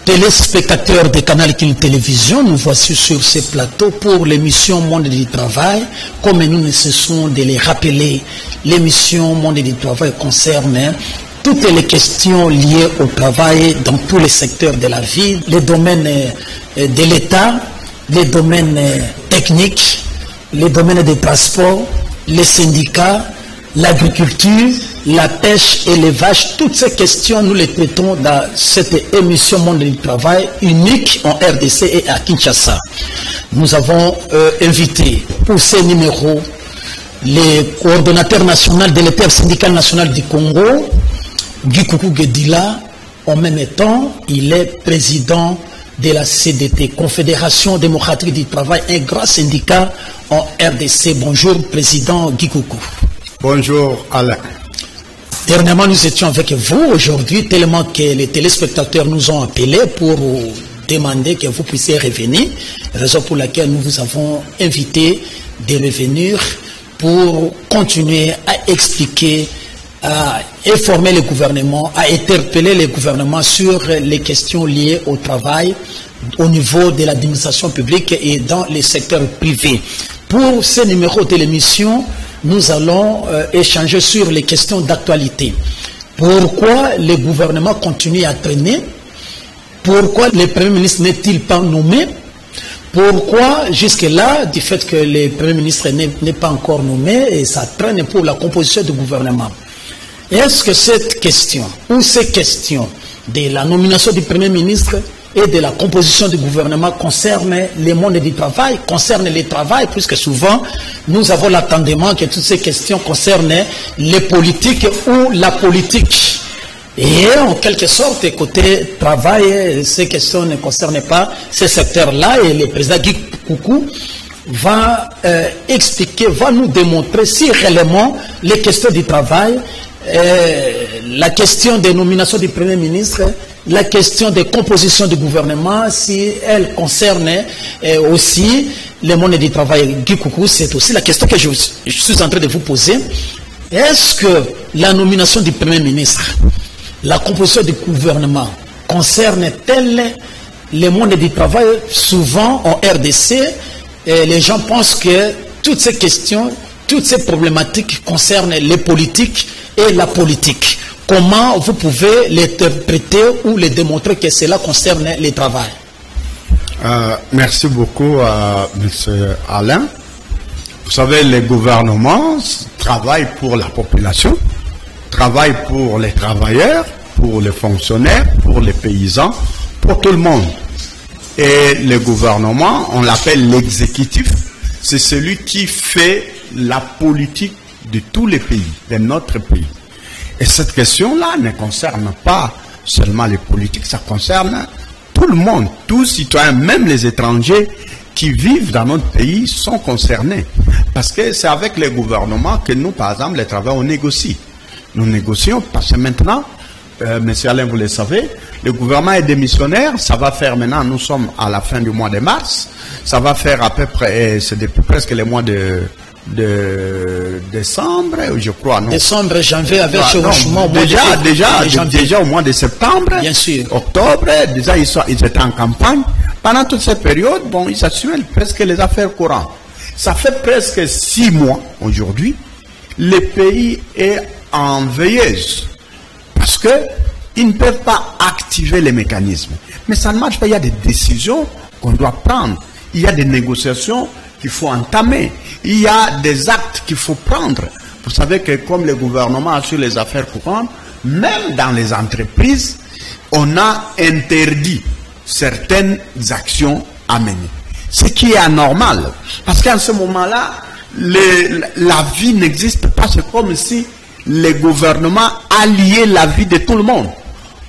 Téléspectateurs de Canal King Télévision, nous voici sur ce plateau pour l'émission Monde du Travail. Comme nous ne cessons de les rappeler, l'émission Monde du Travail concerne toutes les questions liées au travail dans tous les secteurs de la vie, les domaines de l'État, les domaines techniques, les domaines des transports, les syndicats, l'agriculture, la pêche et l'élevage. Toutes ces questions, nous les traitons dans cette émission Monde du Travail unique en RDC et à Kinshasa. Nous avons invité pour ces numéros le coordonnateur national de l'intersyndical national du Congo, Guy Coucou Guedila. En même temps, il est président de la CDT, Confédération démocratique du travail, un grand syndicat en RDC. Bonjour, président Guy Coucou. Bonjour, Alain. Dernièrement, nous étions avec vous aujourd'hui, tellement que les téléspectateurs nous ont appelés pour demander que vous puissiez revenir, raison pour laquelle nous vous avons invité de revenir pour continuer à expliquer, à informer le gouvernement, à interpeller le gouvernement sur les questions liées au travail au niveau de l'administration publique et dans les secteurs privés. Pour ce numéro de l'émission, nous allons échanger sur les questions d'actualité. Pourquoi le gouvernement continue à traîner? Pourquoi le Premier ministre n'est-il pas nommé? Pourquoi jusque-là, du fait que le Premier ministre n'est pas encore nommé, et ça traîne pour la composition du gouvernement? Est-ce que cette question, ou ces questions de la nomination du Premier ministre et de la composition du gouvernement concerne le monde du travail, concerne le travail, puisque souvent nous avons l'attendement que toutes ces questions concernent les politiques ou la politique. Et en quelque sorte, côté travail, ces questions ne concernent pas ce secteur-là, et le président Guy Coucou va expliquer, va nous démontrer si réellement les questions du travail, la question des nominations du Premier ministre, la question des compositions du gouvernement, si elle concerne aussi le monde du travail. Guy Coucou, c'est aussi la question que je suis en train de vous poser. Est-ce que la nomination du Premier ministre, la composition du gouvernement concerne-t-elle le monde du travail? Souvent en RDC, les gens pensent que toutes ces questions, toutes ces problématiques concernent les politiques et la politique. Comment vous pouvez l'interpréter ou le démontrer que cela concerne le travail? Merci beaucoup, M. Alain. Vous savez, le gouvernement travaille pour la population, travaille pour les travailleurs, pour les fonctionnaires, pour les paysans, pour tout le monde. Et le gouvernement, on l'appelle l'exécutif, c'est celui qui fait la politique de tous les pays, de notre pays. Et cette question-là ne concerne pas seulement les politiques, ça concerne tout le monde, tous citoyens, même les étrangers qui vivent dans notre pays sont concernés. Parce que c'est avec les gouvernements que nous, par exemple, les travailleurs, on négocie. Nous négocions parce que maintenant, Monsieur Alain, vous le savez, le gouvernement est démissionnaire, ça va faire maintenant, nous sommes à la fin du mois de mars, ça va faire à peu près, c'est depuis presque le mois de décembre, je crois, non? Décembre, janvier, avec ce changement. Déjà au mois de septembre, bien sûr. Octobre, déjà ils étaient en campagne. Pendant toute cette période, bon, ils assument presque les affaires courantes. Ça fait presque 6 mois aujourd'hui, le pays est en veilleuse. Parce qu'ils ne peuvent pas activer les mécanismes. Mais ça ne marche pas, il y a des décisions qu'on doit prendre. Il y a des négociations qu'il faut entamer. Il y a des actes qu'il faut prendre. Vous savez que comme le gouvernement assure les affaires courantes, même dans les entreprises, on a interdit certaines actions à mener. Ce qui est anormal. Parce qu'en ce moment-là, la vie n'existe pas. C'est comme si le gouvernement a lié la vie de tout le monde.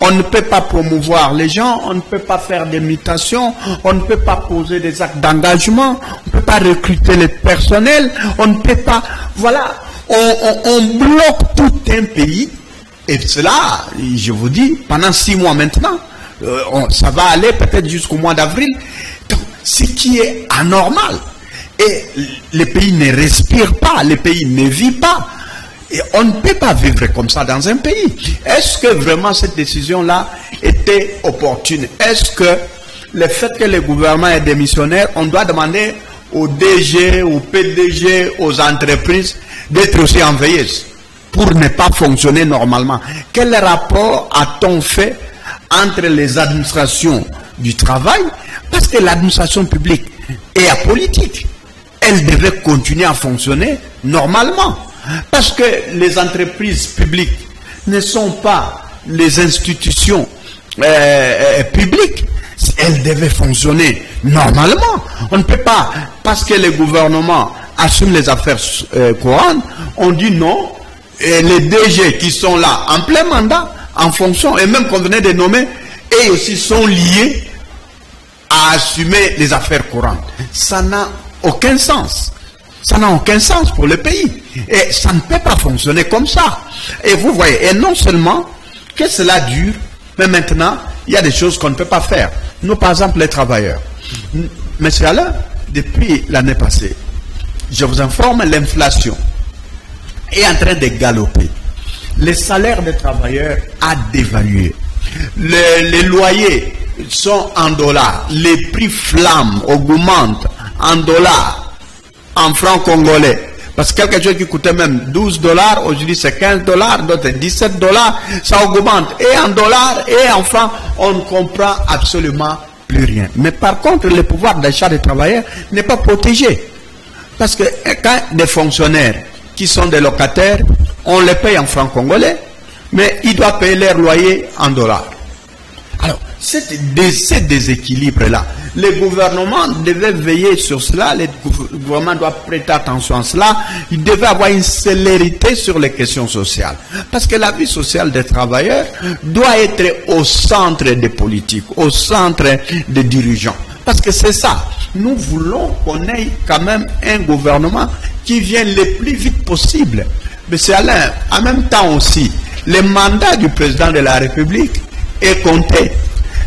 On ne peut pas promouvoir les gens, on ne peut pas faire des mutations, on ne peut pas poser des actes d'engagement, on ne peut pas recruter le personnel, on ne peut pas... Voilà, on bloque tout un pays. Et cela, je vous dis, pendant 6 mois maintenant, ça va aller peut-être jusqu'au mois d'avril. Donc, ce qui est anormal. Et le pays ne respire pas, le pays ne vit pas. Et on ne peut pas vivre comme ça dans un pays. Est-ce que vraiment cette décision-là était opportune. Est-ce que le fait que le gouvernement est démissionnaire, on doit demander aux DG, aux PDG, aux entreprises d'être aussi en veilleuse pour ne pas fonctionner normalement? Quel rapport a-t-on fait entre les administrations du travail? Parce que l'administration publique est apolitique. Elle devait continuer à fonctionner normalement. Parce que les entreprises publiques ne sont pas les institutions publiques. Elles devaient fonctionner normalement. On ne peut pas, parce que le gouvernement assume les affaires courantes, on dit non, et les DG qui sont là en plein mandat, en fonction, et même qu'on venait de nommer, et aussi sont liés à assumer les affaires courantes. Ça n'a aucun sens. Ça n'a aucun sens pour le pays. Et ça ne peut pas fonctionner comme ça. Et vous voyez, et non seulement que cela dure, mais maintenant, il y a des choses qu'on ne peut pas faire. Nous, par exemple, les travailleurs. Monsieur Alain, depuis l'année passée, je vous informe, l'inflation est en train de galoper. Les salaires des travailleurs a dévalué. Les loyers sont en dollars. Les prix flamment, augmentent en dollars, en francs congolais. Parce que quelque chose qui coûtait même 12 $, aujourd'hui c'est 15 $, d'autres 17 $, ça augmente. Et en dollars et en francs, on ne comprend absolument plus rien. Mais par contre, le pouvoir d'achat des travailleurs n'est pas protégé. Parce que quand des fonctionnaires qui sont des locataires, on les paye en francs congolais, mais ils doivent payer leur loyer en dollars. Alors, ces déséquilibres-là, le gouvernement devait veiller sur cela, le gouvernement doit prêter attention à cela, il devait avoir une célérité sur les questions sociales. Parce que la vie sociale des travailleurs doit être au centre des politiques, au centre des dirigeants. Parce que c'est ça, nous voulons qu'on ait quand même un gouvernement qui vienne le plus vite possible. Monsieur Alain, en même temps aussi, le mandat du président de la République est compté.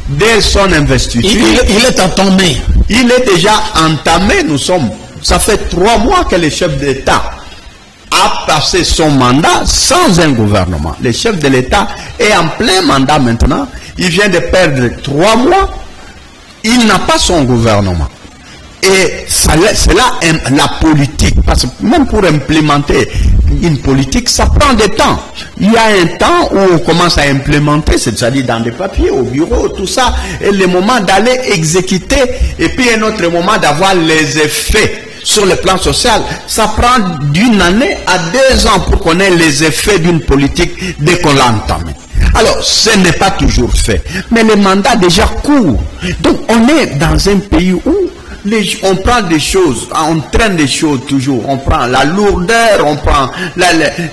Dès son investiture, il est entamé. Il est déjà entamé. Ça fait 3 mois que le chef d'État a passé son mandat sans un gouvernement. Le chef de l'État est en plein mandat maintenant. Il vient de perdre 3 mois. Il n'a pas son gouvernement. Et c'est là la politique. Parce que même pour implémenter une politique, ça prend du temps. Il y a un temps où on commence à implémenter, c'est-à-dire dans des papiers, au bureau, tout ça, et le moment d'aller exécuter, et puis un autre moment d'avoir les effets sur le plan social. Ça prend d'1 année à 2 ans pour qu'on ait les effets d'une politique dès qu'on l'a entamée. Alors, ce n'est pas toujours fait. Mais le mandat déjà court. Donc, on est dans un pays où on prend des choses, on traîne des choses toujours, on prend la lourdeur, on prend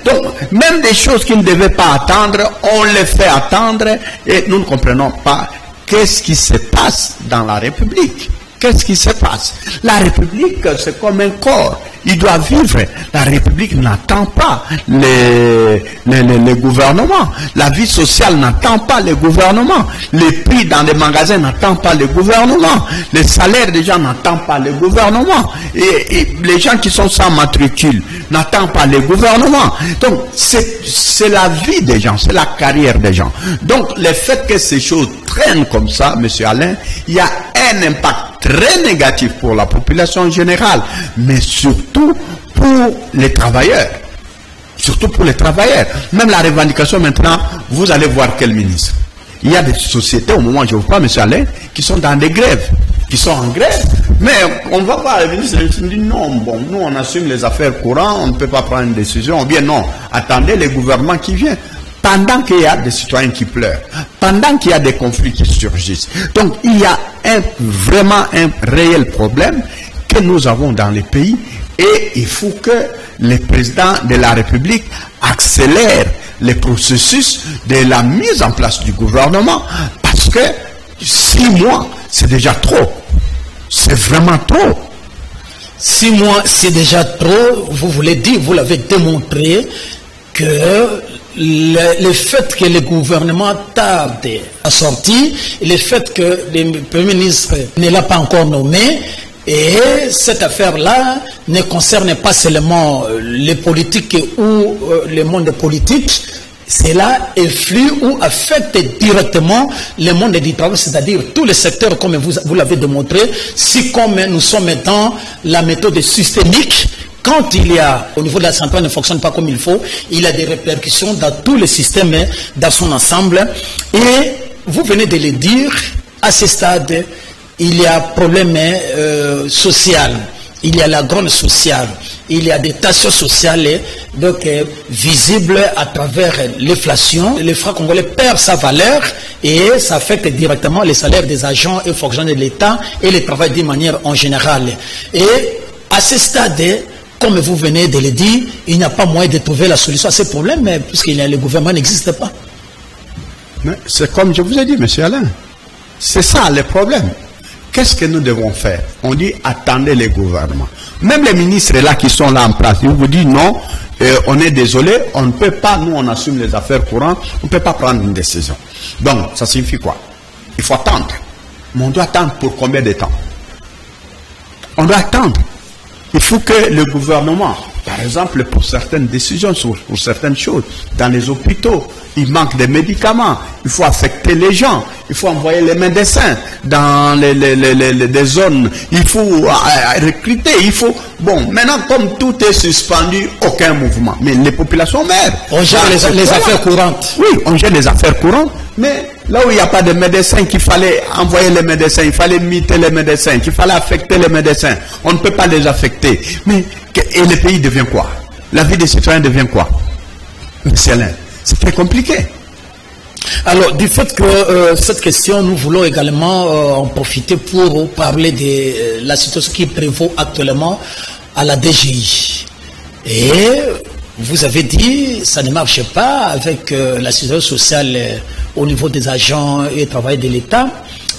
donc même des choses qui ne devaient pas attendre, on les fait attendre et nous ne comprenons pas qu'est-ce qui se passe dans la République. Qu'est-ce qui se passe? La République, c'est comme un corps. Il doit vivre. La République n'attend pas les gouvernements. La vie sociale n'attend pas les gouvernements. Les prix dans les magasins n'attendent pas les gouvernements. Les salaires des gens n'attendent pas les gouvernements. Et les gens qui sont sans matricule n'attendent pas les gouvernements. Donc, c'est la vie des gens, c'est la carrière des gens. Donc, le fait que ces choses traînent comme ça, monsieur Alain, il y a un impact très négatif pour la population générale, mais surtout pour les travailleurs. Surtout pour les travailleurs. Même la revendication maintenant, vous allez voir quel ministre. Il y a des sociétés, au moment où je vous parle, monsieur Alain, qui sont dans des grèves, qui sont en grève, mais on va voir le ministre dit non, bon, nous on assume les affaires courantes, on ne peut pas prendre une décision, ou bien non, attendez le gouvernement qui vient. Pendant qu'il y a des citoyens qui pleurent, pendant qu'il y a des conflits qui surgissent. Donc il y a vraiment un réel problème que nous avons dans les pays et il faut que le président de la République accélère le processus de la mise en place du gouvernement parce que 6 mois, c'est déjà trop. C'est vraiment trop. 6 mois, c'est déjà trop. Vous voulez dire, vous l'avez démontré que le fait que le gouvernement tarde à sortir, le fait que le Premier ministre ne l'a pas encore nommé, et cette affaire-là ne concerne pas seulement les politiques ou le monde politique, cela influe ou affecte directement le monde du travail, c'est-à-dire tous les secteurs, comme vous l'avez démontré. Si comme nous sommes dans la méthode systémique, quand il y a, au niveau de la santé, ne fonctionne pas comme il faut, il y a des répercussions dans tous les systèmes, dans son ensemble. Et vous venez de le dire, à ce stade, il y a problème social, il y a la grogne sociale, il y a des tensions sociales donc visibles à travers l'inflation. Le franc congolais perd sa valeur et ça affecte directement les salaires des agents et fonctionnaires de l'État et le travail d'une manière en général. Et à ce stade, comme vous venez de le dire, il n'y a pas moyen de trouver la solution à ces problèmes puisque le gouvernement n'existe pas. C'est comme je vous ai dit, M. Alain. C'est ça le problème. Qu'est-ce que nous devons faire? On dit attendez les gouvernements. Même les ministres là qui sont là en place, ils vous disent non, on est désolé, on ne peut pas, nous on assume les affaires courantes, on ne peut pas prendre une décision. Donc ça signifie quoi? Il faut attendre. Mais on doit attendre pour combien de temps? On doit attendre. Il faut que le gouvernement, par exemple pour certaines décisions, pour certaines choses, dans les hôpitaux, il manque de médicaments, il faut affecter les gens, il faut envoyer les médecins dans des zones, il faut recruter, il faut... Bon, maintenant comme tout est suspendu, aucun mouvement. Mais les populations meurent. On gère les affaires courantes. Oui, on gère les affaires courantes, mais là où il n'y a pas de médecins, qu'il fallait envoyer les médecins, il fallait muter les médecins, qu'il fallait affecter les médecins, on ne peut pas les affecter. Mais, et le pays devient quoi? La vie des citoyens devient quoi? C'est très compliqué. Alors, du fait que cette question, nous voulons également en profiter pour parler de la situation qui prévaut actuellement à la DGI. Et vous avez dit, ça ne marche pas avec la situation sociale au niveau des agents et travailleurs de l'État.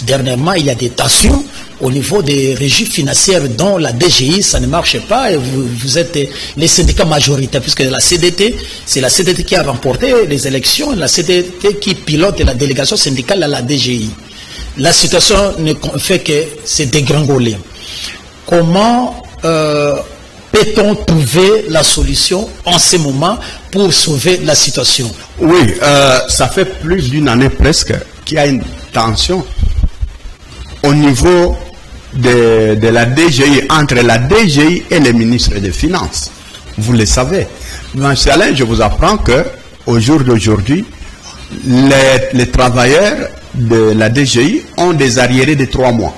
Dernièrement, il y a des tensions au niveau des régies financières dont la DGI, ça ne marche pas. Et vous êtes les syndicats majoritaires, puisque la CDT, c'est la CDT qui a remporté les élections, la CDT qui pilote la délégation syndicale à la DGI. La situation ne fait que se dégringoler. Comment peut-on trouver la solution en ce moment pour sauver la situation? Oui, ça fait plus d'une année presque qu'il y a une tension au niveau de la DGI, entre la DGI et le ministre des Finances. Vous le savez. Monsieur Alain, je vous apprends que au jour d'aujourd'hui, les travailleurs de la DGI ont des arriérés de 3 mois.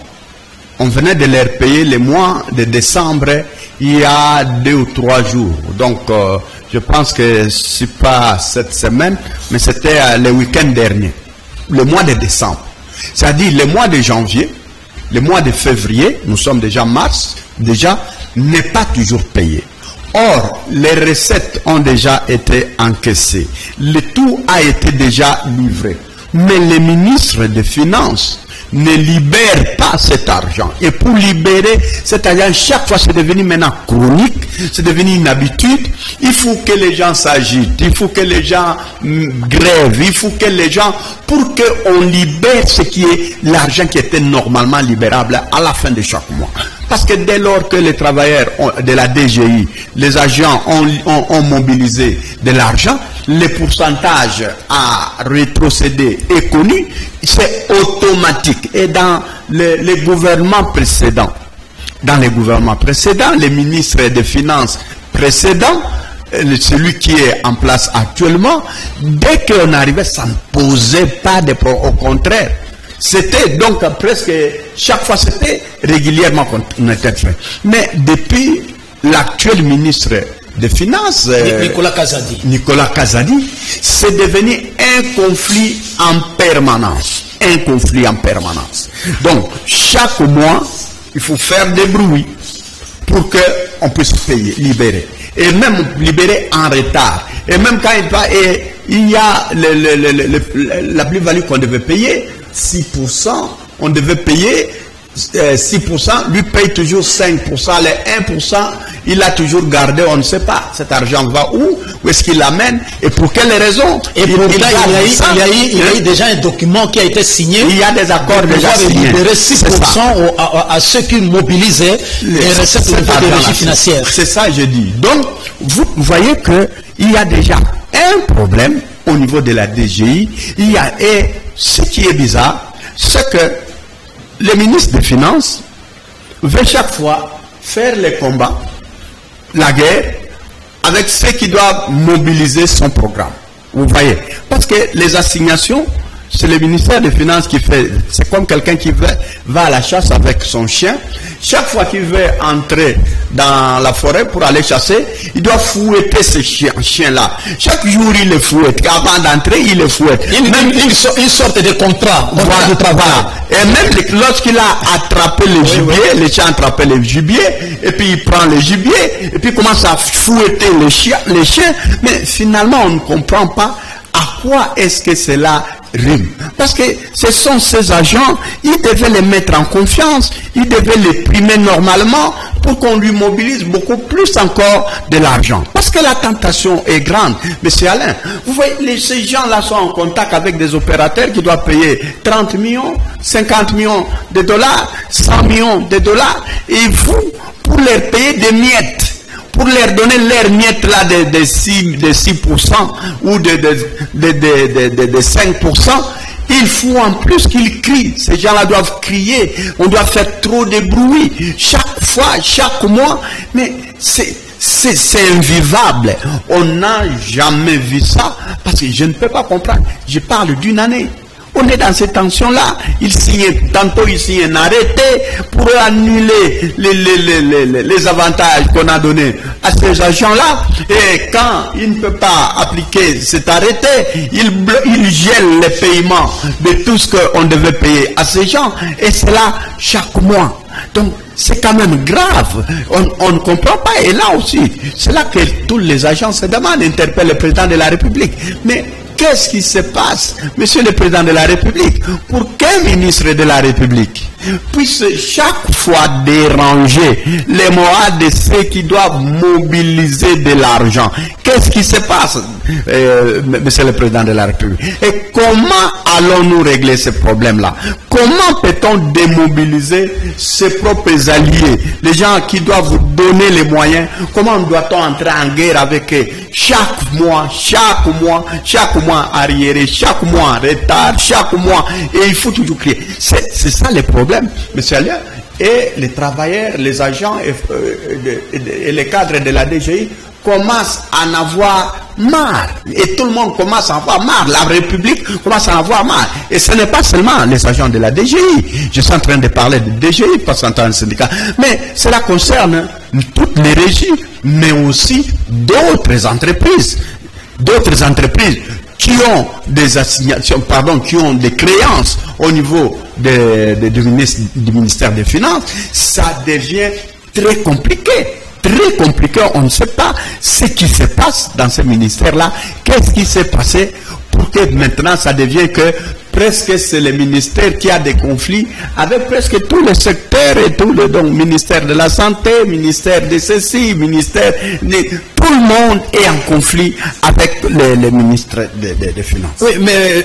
On venait de leur payer les mois de décembre il y a 2 ou 3 jours. Donc, je pense que ce n'est pas cette semaine, mais c'était le week-end dernier, le mois de décembre. C'est-à-dire le mois de janvier, le mois de février, nous sommes déjà mars, déjà n'est pas toujours payé. Or, les recettes ont déjà été encaissées. Le tout a été déjà livré. Mais les ministres des Finances ne libèrent pas cet argent. Et pour libérer cet argent, chaque fois c'est devenu maintenant chronique, c'est devenu une habitude. Il faut que les gens s'agitent, il faut que les gens grèvent, il faut que les gens, pour qu'on libère ce qui est l'argent qui était normalement libérable à la fin de chaque mois. Parce que dès lors que les travailleurs de la DGI, les agents ont mobilisé de l'argent, le pourcentage à rétrocéder est connu, c'est automatique. Et dans les gouvernements précédents, les ministres des Finances précédents, celui qui est en place actuellement, dès qu'on arrivait, ça ne posait pas de problème. Au contraire, c'était donc presque, chaque fois c'était régulièrement qu'on était fait. Mais depuis l'actuel ministre des Finances, Nicolas Kazadi, c'est devenu un conflit en permanence. Un conflit en permanence. Donc, chaque mois, il faut faire des bruits pour qu'on puisse payer, libérer. Et même libérer en retard. Et même quand il y a la plus-value qu'on devait payer, 6%, on devait payer 6%, lui paye toujours 5%, les 1%, il a toujours gardé, on ne sait pas, cet argent va où est-ce qu'il l'amène, et pour quelles raisons. Et pourtant, il y a eu déjà un document qui a été signé. Il y a des accords déjà signés. Libérer 6% à ceux qui mobilisaient les recettes au niveau des régies financières. C'est ça, je dis. Donc, vous voyez qu'il y a déjà un problème au niveau de la DGI, et ce qui est bizarre, c'est que le ministre des Finances veut chaque fois faire les combats, la guerre, avec ceux qui doivent mobiliser son programme. Vous voyez, parce que les assignations, c'est le ministère des Finances qui fait. C'est comme quelqu'un qui va à la chasse avec son chien. Chaque fois qu'il veut entrer dans la forêt pour aller chasser, il doit fouetter ce chien-là. Chaque jour, il le fouette. Avant d'entrer, il le fouette. Une sorte de contrat de travail. Et même lorsqu'il a attrapé le gibier, le chien a attrapé le gibier, et puis il prend le gibier, et puis il commence à fouetter les chiens. Mais finalement, on ne comprend pas à quoi est-ce que cela rime. Parce que ce sont ces agents, ils devaient les mettre en confiance, ils devaient les primer normalement pour qu'on lui mobilise beaucoup plus encore de l'argent. Parce que la tentation est grande. Monsieur Alain, vous voyez, ces gens-là sont en contact avec des opérateurs qui doivent payer 30 millions, 50 millions de dollars, 100 millions de dollars, et vous, pour leur payer des miettes, pour leur donner leur miette là de 6% ou de 5%, il faut en plus qu'ils crient. Ces gens-là doivent crier. On doit faire trop de bruit. Chaque fois, chaque mois. Mais c'est invivable. On n'a jamais vu ça. Parce que je ne peux pas comprendre. Je parle d'une année. On est dans cette tension-là. Tantôt il signe un arrêté pour annuler les avantages qu'on a donnés à ces agents-là. Et quand il ne peut pas appliquer cet arrêté, il gèle les paiements de tout ce qu'on devait payer à ces gens. Et c'est là chaque mois. Donc c'est quand même grave. On ne comprend pas. Et là aussi, c'est là que tous les agents se demandent, interpellent le président de la République. Mais qu'est-ce qui se passe, Monsieur le Président de la République, pour qu'un ministre de la République puisse chaque fois déranger les mois de ceux qui doivent mobiliser de l'argent? Qu'est-ce qui se passe, Monsieur le Président de la République? Et comment allons-nous régler ce problème-là? Comment peut-on démobiliser ses propres alliés, les gens qui doivent donner les moyens? Comment doit-on entrer en guerre avec eux? Chaque mois arriéré, chaque mois en retard, chaque mois, et il faut toujours crier. C'est ça le problème, monsieur Alain. Et les travailleurs, les agents et les cadres de la DGI commencent à en avoir marre. Et tout le monde commence à en avoir marre. La République commence à en avoir marre. Et ce n'est pas seulement les agents de la DGI. Je suis en train de parler de DGI, pas en tant que syndicat. Mais cela concerne toutes les régies, mais aussi d'autres entreprises. D'autres entreprises qui ont des assignations, qui ont des créances au niveau du ministère des Finances, ça devient très compliqué. Très compliqué, on ne sait pas ce qui se passe dans ce ministère-là. Qu'est-ce qui s'est passé pour que maintenant ça devienne que presque c'est le ministère qui a des conflits avec presque tous les secteurs et tout le donc ministère de la santé, ministère de ceci, ministère de tout le monde est en conflit avec le ministre des Finances. Oui, mais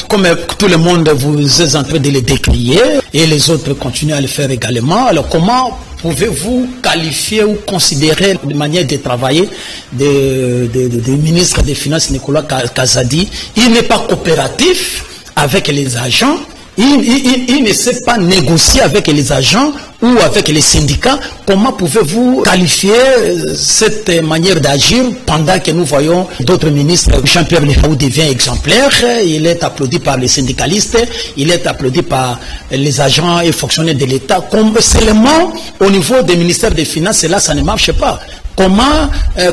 comme tout le monde vous êtes en train de le décrier et les autres continuent à le faire également, alors comment pouvez-vous qualifier ou considérer de manière de travailler du ministre des Finances Nicolas Kazadi? Il n'est pas coopératif avec les agents, il ne sait pas négocier avec les agents ou avec les syndicats. Comment pouvez-vous qualifier cette manière d'agir pendant que nous voyons d'autres ministres? Jean-Pierre Lefaou devient exemplaire, il est applaudi par les syndicalistes, il est applaudi par les agents et fonctionnaires de l'État. Comme seulement au niveau des ministères des Finances, là ça ne marche pas. Comment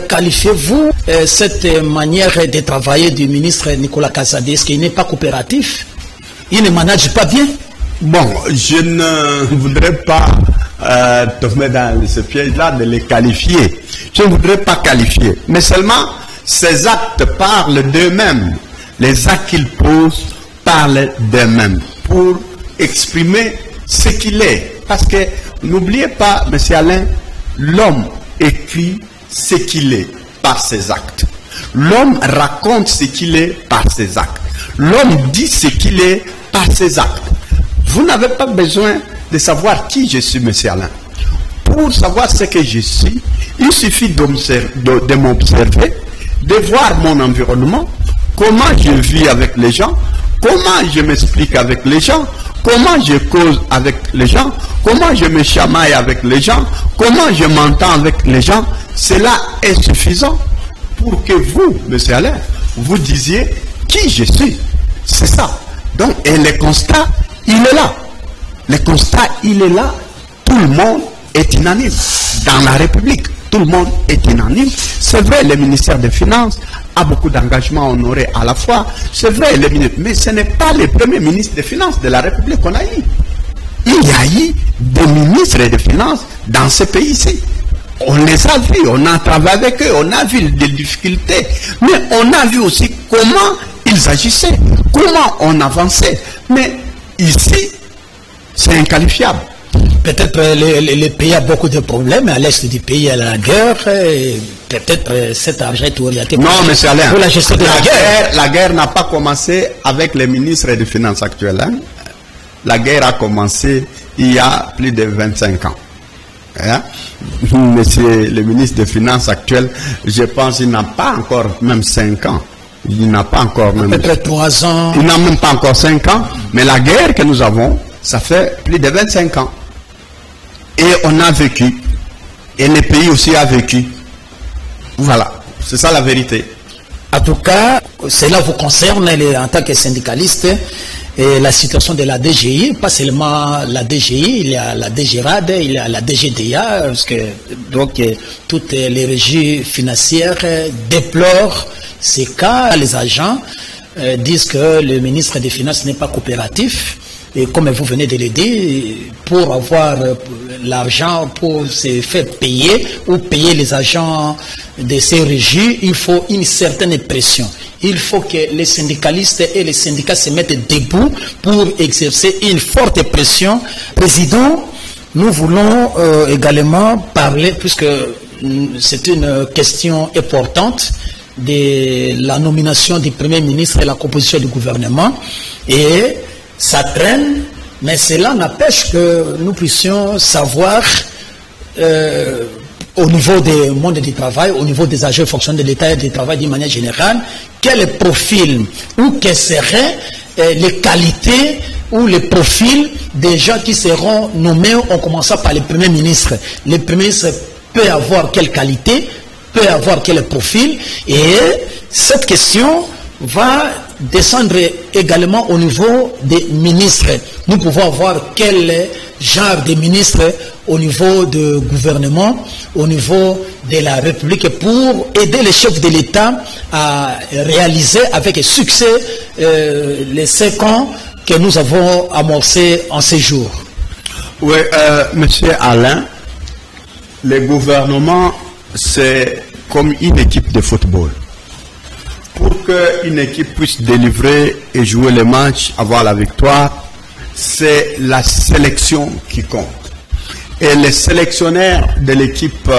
qualifiez-vous cette manière de travailler du ministre Nicolas Kazadi? Est-ce qu'il n'est pas coopératif? Il ne manage pas bien? Bon, je ne voudrais pas tomber dans ce piège-là de les qualifier. Je ne voudrais pas qualifier. Mais seulement, ces actes parlent d'eux-mêmes. Les actes qu'ils posent parlent d'eux-mêmes pour exprimer ce qu'il est. Parce que, n'oubliez pas, M. Alain, l'homme écrit ce qu'il est par ses actes. L'homme raconte ce qu'il est par ses actes. L'homme dit ce qu'il est par ses actes. Vous n'avez pas besoin de savoir qui je suis, M. Alain. Pour savoir ce que je suis, il suffit de m'observer, de voir mon environnement, comment je vis avec les gens, comment je m'explique avec les gens, comment je cause avec les gens, comment je me chamaille avec les gens, comment je m'entends avec les gens. Cela est suffisant pour que vous, M. Alain, vous disiez qui je suis. C'est ça. Donc, et le constat, il est là. Le constat, il est là. Tout le monde est unanime. Dans la République, tout le monde est unanime. C'est vrai, le ministère des Finances a beaucoup d'engagements honorés à la fois. C'est vrai, mais ce n'est pas le premier ministre des Finances de la République qu'on a eu. Il y a eu des ministres des Finances dans ce pays-ci. On les a vus, on a travaillé avec eux, on a vu des difficultés, mais on a vu aussi comment ils agissaient, comment on avançait. Mais ici, c'est inqualifiable. Peut-être le pays a beaucoup de problèmes, à l'est du pays, il y a la guerre, peut-être cet argent est orienté non, mais Alain, pour la gestion de la guerre. La guerre n'a pas commencé avec les ministres des Finances actuels. Hein? La guerre a commencé il y a plus de 25 ans. Hein? Monsieur le ministre des Finances actuel, je pense qu'il n'a pas encore même 5 ans. Il n'a pas encore même... Peut-être 3 ans. Il n'a même pas encore 5 ans. Mais la guerre que nous avons, ça fait plus de 25 ans. Et on a vécu. Et le pays aussi a vécu. Voilà. C'est ça la vérité. En tout cas, cela vous concerne en tant que syndicaliste. Et la situation de la DGI, pas seulement la DGI, il y a la DGRAD, il y a la DGDA, parce que donc toutes les régies financières déplorent ces cas. Les agents disent que le ministre des Finances n'est pas coopératif. Et comme vous venez de le dire, pour avoir l'argent pour se faire payer ou payer les agents de ces régies, il faut une certaine pression. Il faut que les syndicalistes et les syndicats se mettent debout pour exercer une forte pression. Président, nous voulons également parler, puisque c'est une question importante, de la nomination du Premier ministre et la composition du gouvernement. Et ça traîne, mais cela n'empêche que nous puissions savoir au niveau du monde du travail, au niveau des agents fonctionnaires de l'État et du travail d'une manière générale, quel profil ou quelles seraient les qualités ou les profils des gens qui seront nommés en commençant par le Premier ministre. Le Premier ministre peut avoir quelle qualité, peut avoir quel profil, et cette question va descendre également au niveau des ministres. Nous pouvons voir quel genre de ministres au niveau du gouvernement, au niveau de la République, pour aider les chefs de l'État à réaliser avec succès les 5 ans que nous avons amorcés en ces jours. Oui, monsieur Alain, le gouvernement, c'est comme une équipe de football. Pour qu'une équipe puisse délivrer et jouer les matchs, avoir la victoire, c'est la sélection qui compte. Et le sélectionneur de l'équipe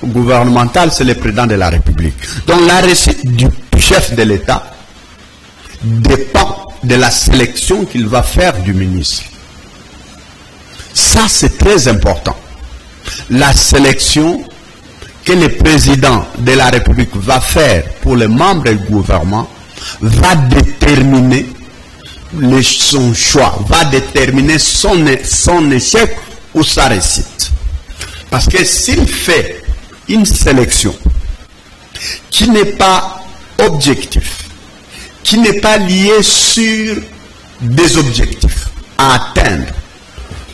gouvernementale, c'est le président de la République. Donc la réussite du chef de l'État dépend de la sélection qu'il va faire du ministre. Ça, c'est très important. La sélection que le président de la République va faire pour les membres du gouvernement va déterminer son choix, va déterminer son échec ou sa réussite. Parce que s'il fait une sélection qui n'est pas objective, qui n'est pas liée sur des objectifs à atteindre,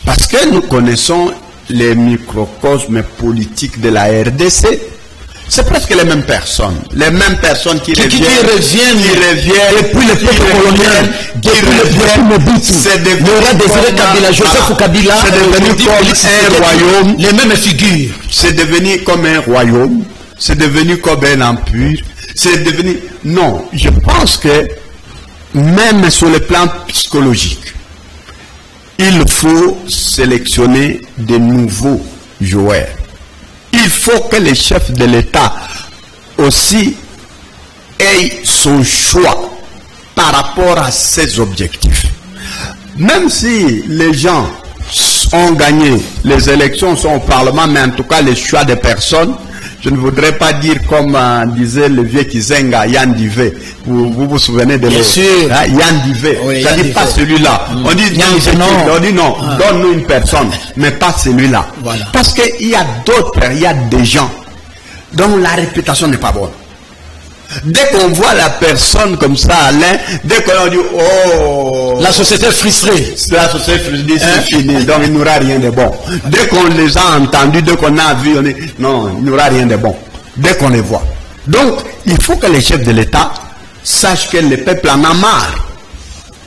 parce que nous connaissons les microcosmes politiques de la RDC, c'est presque les mêmes personnes qui reviennent, depuis le peuple colonial, c'est devenu comme un royaume, les mêmes figures. C'est devenu comme un royaume, c'est devenu comme un empire, c'est devenu... Non, je pense que même sur le plan psychologique, il faut sélectionner de nouveaux joueurs. Il faut que les chefs de l'État aussi aient son choix par rapport à ses objectifs. Même si les gens ont gagné, les élections sont au Parlement, mais en tout cas les choix des personnes, je ne voudrais pas dire comme disait le vieux Kizenga, Yann Divé. Vous vous souvenez de Bien sûr. Yann Divé. Oui, ça dit pas celui-là. On dit non, donne-nous une personne, mais pas celui-là. Voilà. Parce qu'il y a d'autres, il y a des gens dont la réputation n'est pas bonne. Dès qu'on voit la personne comme ça, Alain, dès qu'on dit oh, la société est frustrée. La société frustrée, c'est fini, donc il n'y aura rien de bon. Dès qu'on les a entendus, dès qu'on a vu, on dit non, il n'y aura rien de bon. Dès qu'on les voit. Donc, il faut que les chefs de l'État sachent que le peuple en a marre.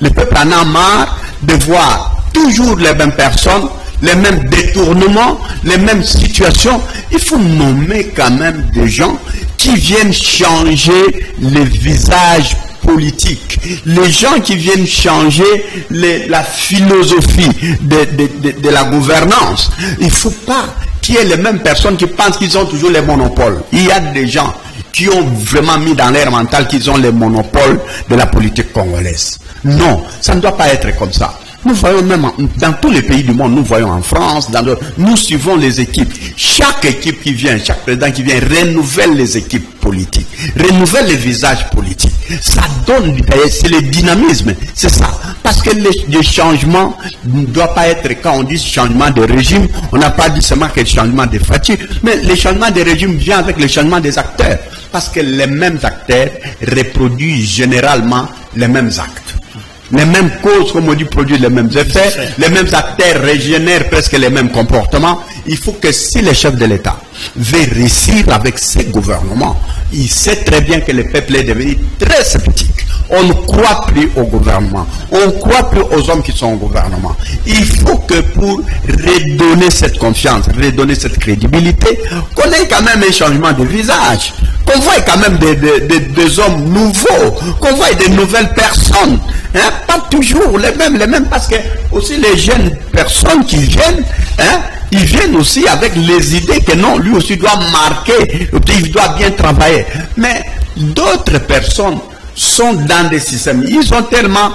Le peuple en a marre de voir toujours les mêmes personnes, les mêmes détournements, les mêmes situations. Il faut nommer quand même des gens qui viennent changer les visages politiques, les gens qui viennent changer la philosophie de la gouvernance. Il ne faut pas qu'il y ait les mêmes personnes qui pensent qu'ils ont toujours les monopoles. Il y a des gens qui ont vraiment mis dans l'air mental qu'ils ont les monopoles de la politique congolaise. Non, ça ne doit pas être comme ça. Nous voyons même dans tous les pays du monde, nous voyons en France, nous suivons les équipes. Chaque équipe qui vient, chaque président qui vient, renouvelle les équipes politiques, renouvelle les visages politiques. Ça donne, c'est le dynamisme, c'est ça. Parce que le changement ne doit pas être, quand on dit changement de régime, on n'a pas dit seulement que le changement de fatigue, mais le changement de régime vient avec le changement des acteurs. Parce que les mêmes acteurs reproduisent généralement les mêmes actes. Les mêmes causes, comme on dit, produisent les mêmes effets. Les mêmes acteurs régénèrent presque les mêmes comportements. Il faut que si le chef de l'État veut réussir avec ses gouvernements, il sait très bien que le peuple est devenu très sceptique. On ne croit plus au gouvernement. On ne croit plus aux hommes qui sont au gouvernement. Il faut que pour redonner cette confiance, redonner cette crédibilité, qu'on ait quand même un changement de visage. Qu'on voit quand même des hommes nouveaux. Qu'on voit des nouvelles personnes. Hein? Pas toujours les mêmes, parce que aussi les jeunes personnes qui viennent, hein, ils viennent aussi avec les idées que non, lui aussi doit marquer, il doit bien travailler. Mais d'autres personnes sont dans des systèmes. Ils ont tellement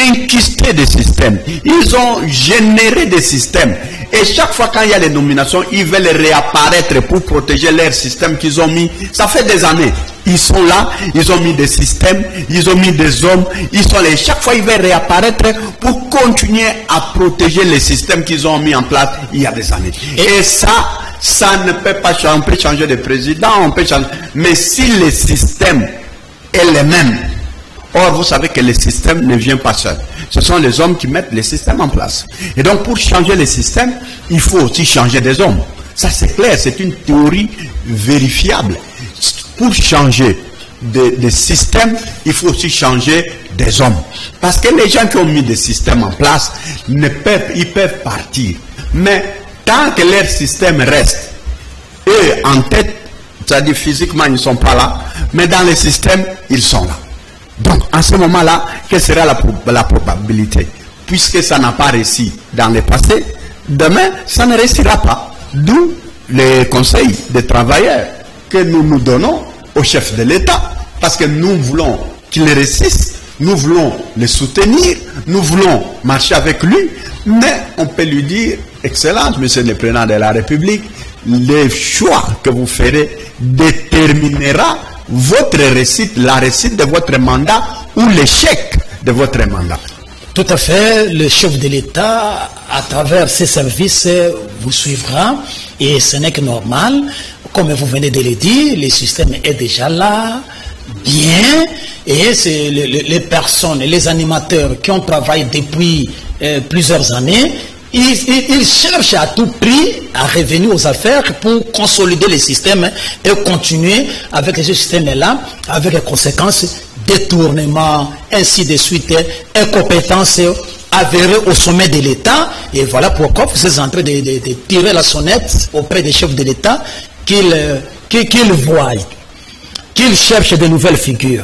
inquisté des systèmes. Ils ont généré des systèmes. Et chaque fois quand il y a les nominations, ils veulent réapparaître pour protéger leur système qu'ils ont mis. Ça fait des années. Ils sont là, ils ont mis des systèmes, ils ont mis des hommes, ils sont là. Chaque fois, ils veulent réapparaître pour continuer à protéger les systèmes qu'ils ont mis en place il y a des années. Et ça ne peut pas changer. On peut changer de président, on peut changer. Mais si le système est le même, or vous savez que le système ne vient pas seul. Ce sont les hommes qui mettent le système en place. Et donc pour changer le système, il faut aussi changer des hommes. Ça c'est clair, c'est une théorie vérifiable. Pour changer des systèmes, il faut aussi changer des hommes. Parce que les gens qui ont mis des systèmes en place, ils peuvent partir. Mais tant que leur système reste, eux en tête, c'est-à-dire physiquement ils ne sont pas là, mais dans le système, ils sont là. Donc, en ce moment-là, quelle sera la probabilité? Puisque ça n'a pas réussi dans le passé, demain, ça ne réussira pas. D'où les conseils des travailleurs que nous nous donnons au chef de l'État, parce que nous voulons qu'il réussisse, nous voulons le soutenir, nous voulons marcher avec lui, mais on peut lui dire, Excellence, Monsieur le Président de la République, le choix que vous ferez déterminera votre réussite, la réussite de votre mandat ou l'échec de votre mandat. Tout à fait, le chef de l'État, à travers ses services, vous suivra et ce n'est que normal. Comme vous venez de le dire, le système est déjà là, bien, et c'est les personnes, les animateurs qui ont travaillé depuis plusieurs années, ils cherchent à tout prix à revenir aux affaires pour consolider le système et continuer avec ce système-là, avec les conséquences, détournement, ainsi de suite, incompétence avérée au sommet de l'État. Et voilà pourquoi vous êtes en train de tirer la sonnette auprès des chefs de l'État qu'ils voient, qu'ils cherchent de nouvelles figures,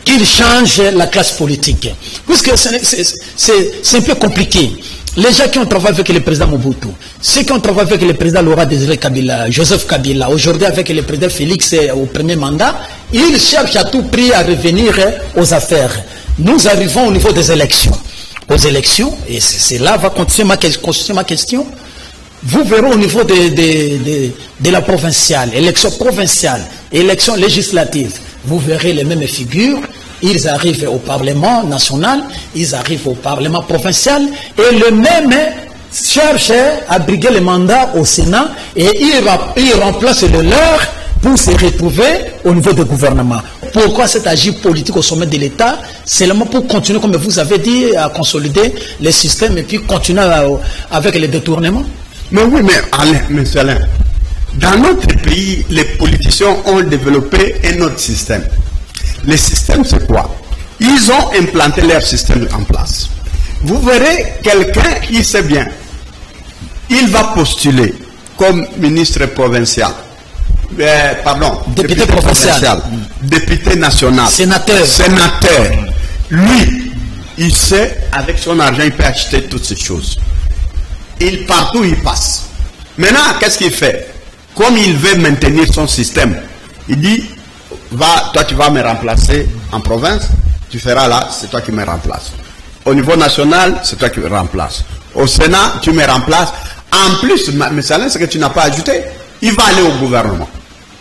qu'ils changent la classe politique. Puisque c'est un peu compliqué. Les gens qui ont travaillé avec le président Mobutu, ceux qui ont travaillé avec le président Laurent Désiré Kabila, Joseph Kabila, aujourd'hui avec le président Félix au premier mandat, ils cherchent à tout prix à revenir aux affaires. Nous arrivons au niveau des élections. Aux élections, et c'est là va continuer ma question, vous verrez au niveau de la provinciale, élection provinciale, élection législative, vous verrez les mêmes figures. Ils arrivent au Parlement national, ils arrivent au Parlement provincial, et le même cherche à briguer les mandats au Sénat, et il remplace le leur pour se retrouver au niveau du gouvernement. Pourquoi cet agir politique au sommet de l'État? Seulement pour continuer, comme vous avez dit, à consolider les systèmes et puis continuer avec les détournements? Mais oui, mais Alain, monsieur Alain, dans notre pays, les politiciens ont développé un autre système. Le système, c'est quoi? Ils ont implanté leur système en place. Vous verrez quelqu'un, il sait bien, il va postuler comme ministre provincial. Député provincial, député national, sénateur. Lui, il sait, avec son argent, il peut acheter toutes ces choses. Partout il passe. Maintenant, qu'est-ce qu'il fait? Comme il veut maintenir son système, il dit, toi tu vas me remplacer en province, tu feras là, c'est toi qui me remplaces. Au niveau national, c'est toi qui me remplaces. Au Sénat, tu me remplaces. En plus, mais ça, c'est que tu n'as pas ajouté, il va aller au gouvernement.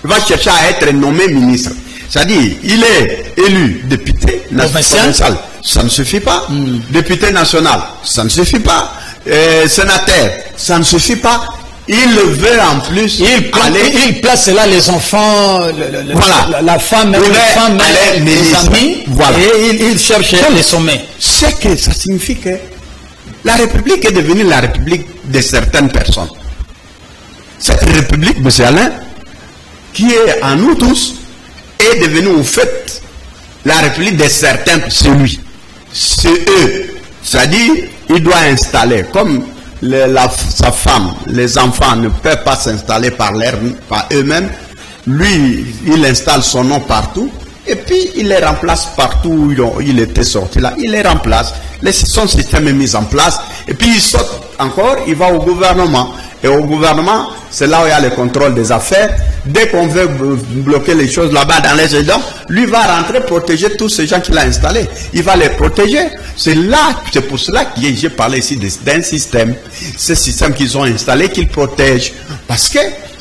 Il va chercher à être nommé ministre. C'est-à-dire, il est élu député provincial, ça ne suffit pas. Député national, ça ne suffit pas. Sénateur, ça ne suffit pas. Il veut en plus il place là les enfants, voilà. la femme, les amis, voilà. Et il cherche les sommets. C'est que ça signifie que la République est devenue la République de certaines personnes. Cette République, M. Alain, qui est en nous tous, est devenue en fait la République de certains, c'est lui. C'est eux. C'est-à-dire, il doit installer, comme sa femme, les enfants ne peuvent pas s'installer par eux-mêmes, lui, il installe son nom partout, et puis il les remplace partout où il était sorti là, il les remplace, son système est mis en place, et puis il saute encore, il va au gouvernement. Et au gouvernement, c'est là où il y a le contrôle des affaires. Dès qu'on veut bloquer les choses là-bas dans les régions, lui va rentrer, protéger tous ces gens qu'il a installés. Il va les protéger. C'est pour cela que j'ai parlé ici d'un système. Ce système qu'ils ont installé, qu'ils protègent. Parce que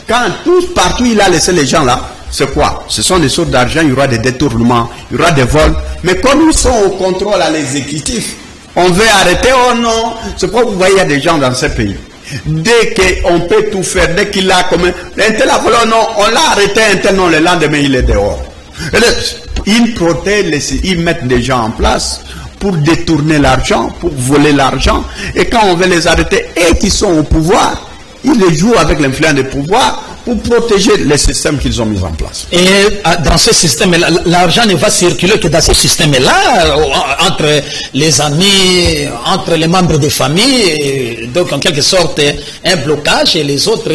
partout il a laissé les gens là, c'est quoi? Ce sont des sources d'argent, il y aura des détournements, il y aura des vols. Mais comme ils sont au contrôle à l'exécutif, on veut arrêter, oh non. C'est pourquoi vous voyez, il y a des gens dans ce pays. Dès qu'on peut tout faire, dès qu'il a comme un tel a volé, non, on l'a arrêté, un tel non, le lendemain il est dehors. Ils protègent, ils mettent des gens en place pour détourner l'argent, pour voler l'argent. Et quand on veut les arrêter et qu'ils sont au pouvoir, ils les jouent avec l'influence du pouvoir pour protéger les systèmes qu'ils ont mis en place. Et dans ce système, l'argent ne va circuler que dans ce système-là, entre les amis, entre les membres des familles, donc en quelque sorte un blocage et les autres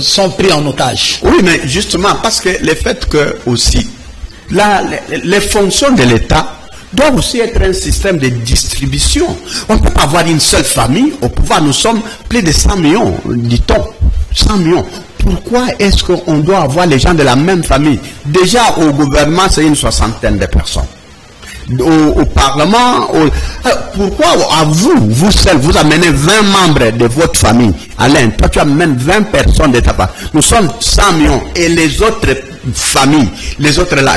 sont pris en otage. Oui, mais justement, parce que le fait que aussi, les fonctions de l'État doit aussi être un système de distribution. On ne peut pas avoir une seule famille au pouvoir. Nous sommes plus de 100 millions, dit-on. 100 millions. Pourquoi est-ce qu'on doit avoir les gens de la même famille? Déjà, au gouvernement, c'est une soixantaine de personnes. Au Parlement, pourquoi à vous seul, vous amenez 20 membres de votre famille? Alain, toi tu amènes 20 personnes de ta part. Nous sommes 100 millions et les autres familles, les autres là,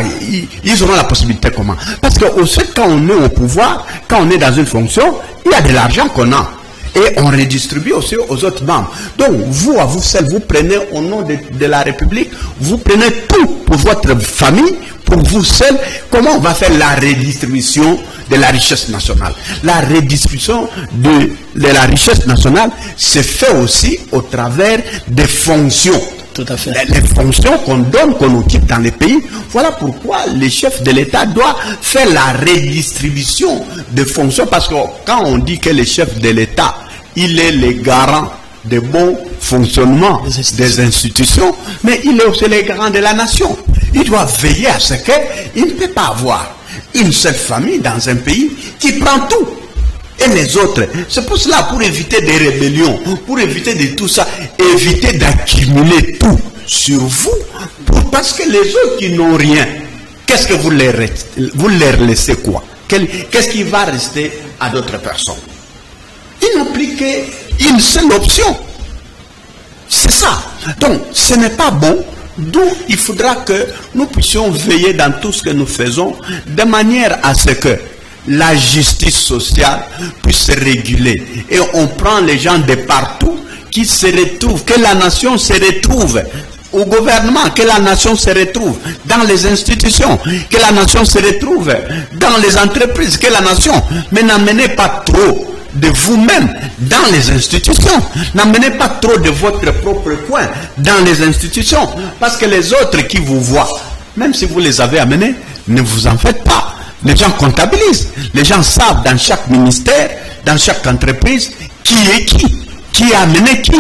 ils auront la possibilité comment? Parce que aussi quand on est au pouvoir, quand on est dans une fonction, il y a de l'argent qu'on a. Et on redistribue aussi aux autres membres. Donc, vous, à vous seul, vous prenez au nom de la République, vous prenez tout pour votre famille, pour vous seul. Comment on va faire la redistribution de la richesse nationale? La redistribution de la richesse nationale se fait aussi au travers des fonctions. Tout à fait. Les fonctions qu'on donne, qu'on occupe dans les pays. Voilà pourquoi le chef de l'État doit faire la redistribution de fonctions. Parce que quand on dit que le chef de l'État, il est le garant de bon fonctionnement des institutions, mais il est aussi le garant de la nation. Il doit veiller à ce qu'il ne peut pas avoir une seule famille dans un pays qui prend tout. Et les autres, c'est pour cela, pour éviter des rébellions, pour éviter de tout ça, éviter d'accumuler tout sur vous, parce que les autres qui n'ont rien, qu'est-ce que vous leur laissez quoi? Qu'est-ce qui va rester à d'autres personnes? Ils n'ont plus qu'une seule option, C'est ça. Donc, ce n'est pas bon. D'où il faudra que nous puissions veiller dans tout ce que nous faisons de manière à ce que la justice sociale puisse se réguler. Et on prend les gens de partout qui se retrouvent, que la nation se retrouve au gouvernement, que la nation se retrouve dans les institutions, que la nation se retrouve dans les entreprises, que la nation, mais n'amenez pas trop de vous-même dans les institutions. N'amenez pas trop de votre propre coin dans les institutions, parce que les autres qui vous voient, même si vous les avez amenés, ne vous en faites pas. Les gens comptabilisent, les gens savent dans chaque ministère, dans chaque entreprise, qui est qui a amené qui.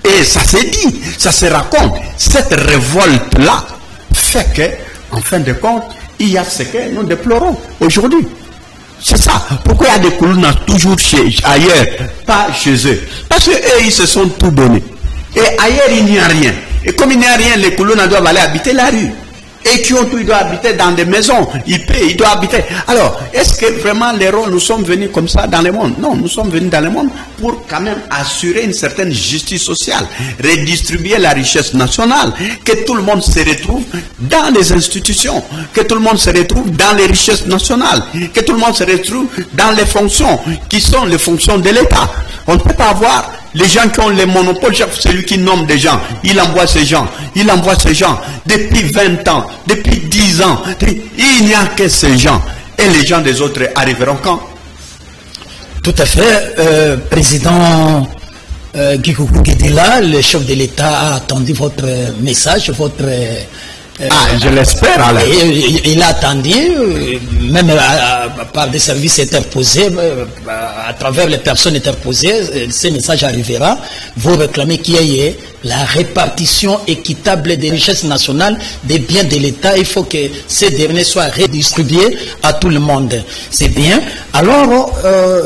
Et ça s'est dit, ça se raconte. Cette révolte-là fait que, en fin de compte, il y a ce que nous déplorons aujourd'hui. C'est ça. Pourquoi il y a des Koulouna toujours ailleurs, pas chez eux? Parce qu'eux, ils se sont tout donnés. Et ailleurs, il n'y a rien. Et comme il n'y a rien, les Koulouna doivent aller habiter la rue. Et qui ont tout, ils doivent habiter dans des maisons. Ils paient, ils doivent habiter. Alors, est-ce que vraiment les rôles, nous sommes venus comme ça dans le monde? Non, nous sommes venus dans le monde pour quand même assurer une certaine justice sociale, redistribuer la richesse nationale, que tout le monde se retrouve dans les institutions, que tout le monde se retrouve dans les richesses nationales, que tout le monde se retrouve dans les fonctions qui sont les fonctions de l'État. On ne peut pas avoir les gens qui ont les monopoles, celui qui nomme des gens, il envoie ces gens, depuis 20 ans, depuis 10 ans, il n'y a que ces gens. Et les gens des autres arriveront quand? Tout à fait. Président Gikoukou Guédila, le chef de l'État a attendu votre message, votre... je l'espère alors. Il a attendu, même par des services interposés, à travers les personnes interposées, ce message arrivera. Vous réclamez qu'il y ait la répartition équitable des richesses nationales, des biens de l'État. Il faut que ces derniers soient redistribués à tout le monde. C'est bien. Alors,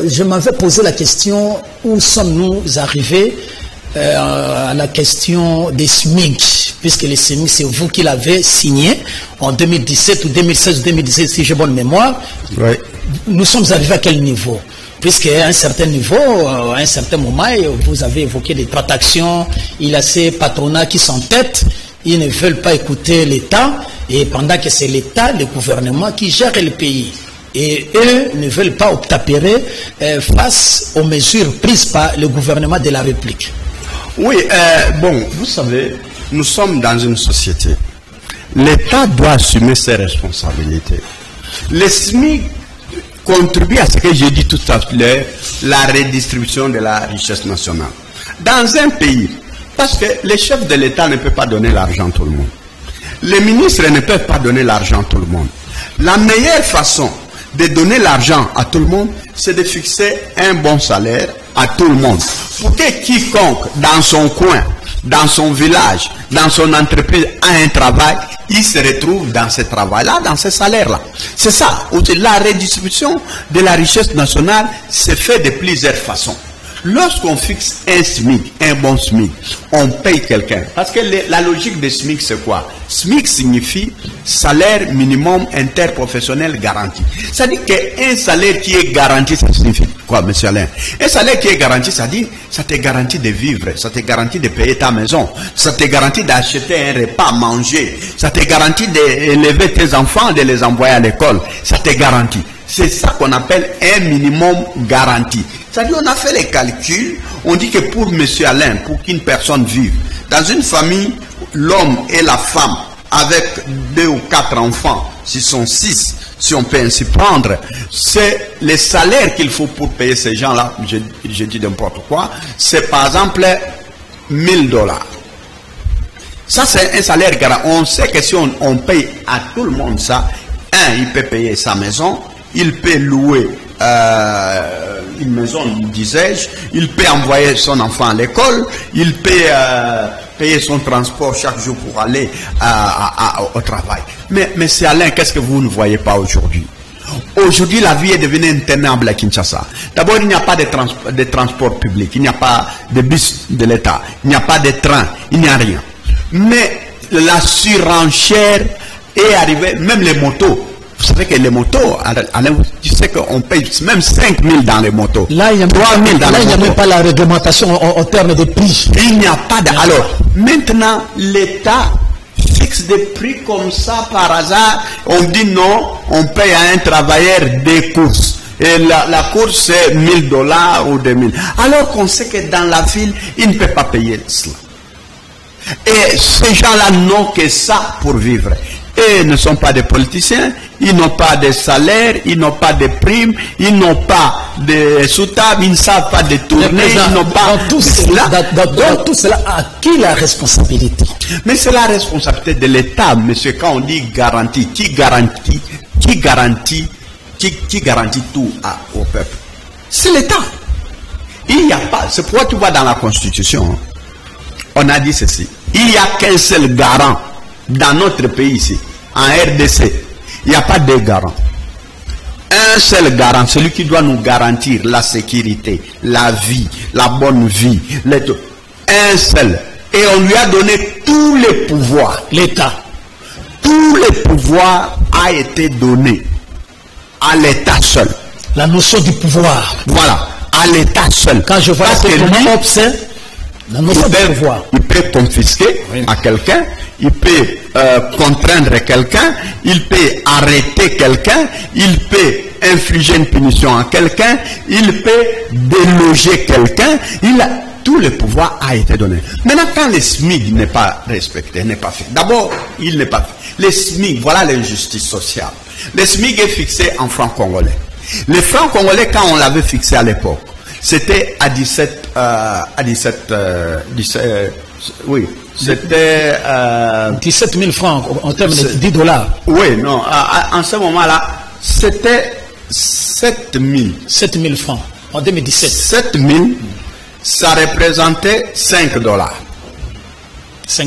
je m'avais posé la question, où sommes-nous arrivés à la question des SMIC, puisque les SMIC, c'est vous qui l'avez signé en 2017 ou 2016 ou 2017, si j'ai bonne mémoire. Oui. Nous sommes arrivés à quel niveau? Puisqu'à un certain niveau, à un certain moment, vous avez évoqué des tractations, il y a ces patronats qui s'entêtent, ils ne veulent pas écouter l'État, et pendant que c'est l'État, le gouvernement qui gère le pays. Et eux ne veulent pas obtempérer face aux mesures prises par le gouvernement de la République. Oui, bon, vous savez, nous sommes dans une société. L'État doit assumer ses responsabilités. Les SMIC contribuent à ce que j'ai dit tout à l'heure, la redistribution de la richesse nationale. Dans un pays, parce que les chefs de l'État ne peuvent pas donner l'argent à tout le monde. Les ministres ne peuvent pas donner l'argent à tout le monde. La meilleure façon de donner l'argent à tout le monde, c'est de fixer un bon salaire à tout le monde. Pour que quiconque, dans son coin, dans son village, dans son entreprise, a un travail, il se retrouve dans ce travail-là, dans ce salaire-là. C'est ça. La redistribution de la richesse nationale se fait de plusieurs façons. Lorsqu'on fixe un SMIC, un bon SMIC, on paye quelqu'un. Parce que la logique de SMIC, c'est quoi? SMIC signifie salaire minimum interprofessionnel garanti. Ça dit qu'un salaire qui est garanti, ça signifie quoi, monsieur Alain? Un salaire qui est garanti, ça dit, ça te garantit de vivre, ça te garantit de payer ta maison, ça te garantit d'acheter un repas, manger, ça te garantit d'élever tes enfants, de les envoyer à l'école, ça te garantit. C'est ça qu'on appelle un minimum garanti. C'est-à-dire, on a fait les calculs, on dit que pour M. Alain, pour qu'une personne vive, dans une famille, l'homme et la femme, avec 2 ou 4 enfants, s'ils sont 6, si on peut ainsi prendre, c'est les salaires qu'il faut pour payer ces gens-là, je dis n'importe quoi, c'est par exemple $1000. Ça, c'est un salaire garanti. On sait que si on paye à tout le monde ça, il peut payer sa maison, il peut louer une maison, disais-je, il peut envoyer son enfant à l'école, il peut payer son transport chaque jour pour aller au travail. Mais c'est Alain, qu'est-ce que vous ne voyez pas aujourd'hui? Aujourd'hui, la vie est devenue intenable à Kinshasa. D'abord, il n'y a pas de transport public, il n'y a pas de bus de l'État, il n'y a pas de train, il n'y a rien. Mais la surenchère est arrivée, même les motos. Vous savez que les motos, tu sais qu'on paye même 5 000 dans les motos. Là, il n'y a, 3 000 dans les motos. même pas la réglementation en termes de prix. Il n'y a pas de... Alors, maintenant, l'État fixe des prix comme ça par hasard. On dit non, on paye à un travailleur des courses. Et la course, c'est $1000 ou 2000. Alors qu'on sait que dans la ville, il ne peut pas payer cela. Et ces gens-là n'ont que ça pour vivre. Et ils ne sont pas des politiciens, ils n'ont pas de salaire, ils n'ont pas de primes, ils n'ont pas de sous-table, ils ne savent pas de tourner, ils n'ont pas... Dans tout cela, à qui la responsabilité? Mais c'est la responsabilité de l'État, monsieur, quand on dit garantie, qui garantit tout au peuple? C'est l'État. Il n'y a pas, c'est pourquoi tu vois dans la Constitution, on a dit ceci, il n'y a qu'un seul garant dans notre pays ici, en RDC, il n'y a pas de garant. Un seul garant, celui qui doit nous garantir la sécurité, la vie, la bonne vie, un seul. Et on lui a donné tous les pouvoirs. L'État. Tous les pouvoirs a été donné à l'État seul. La notion du pouvoir. Voilà, à l'État seul. Quand je vois comment observe, la notion du pouvoir. Il peut confisquer à quelqu'un, il peut contraindre quelqu'un, il peut arrêter quelqu'un, il peut infliger une punition à quelqu'un, il peut déloger quelqu'un, tout le pouvoir a été donné. Maintenant, quand le SMIC n'est pas respecté, n'est pas fait, d'abord, il n'est pas fait. Le SMIC, voilà l'injustice sociale. Le SMIC est fixé en francs congolais. Les francs congolais, quand on l'avait fixé à l'époque, c'était à 17, oui, c'était 17 000 francs en termes de $10. Oui, non, en ce moment-là, c'était 7 000. 7 000 francs en 2017. 7 000, ça représentait $5. $5.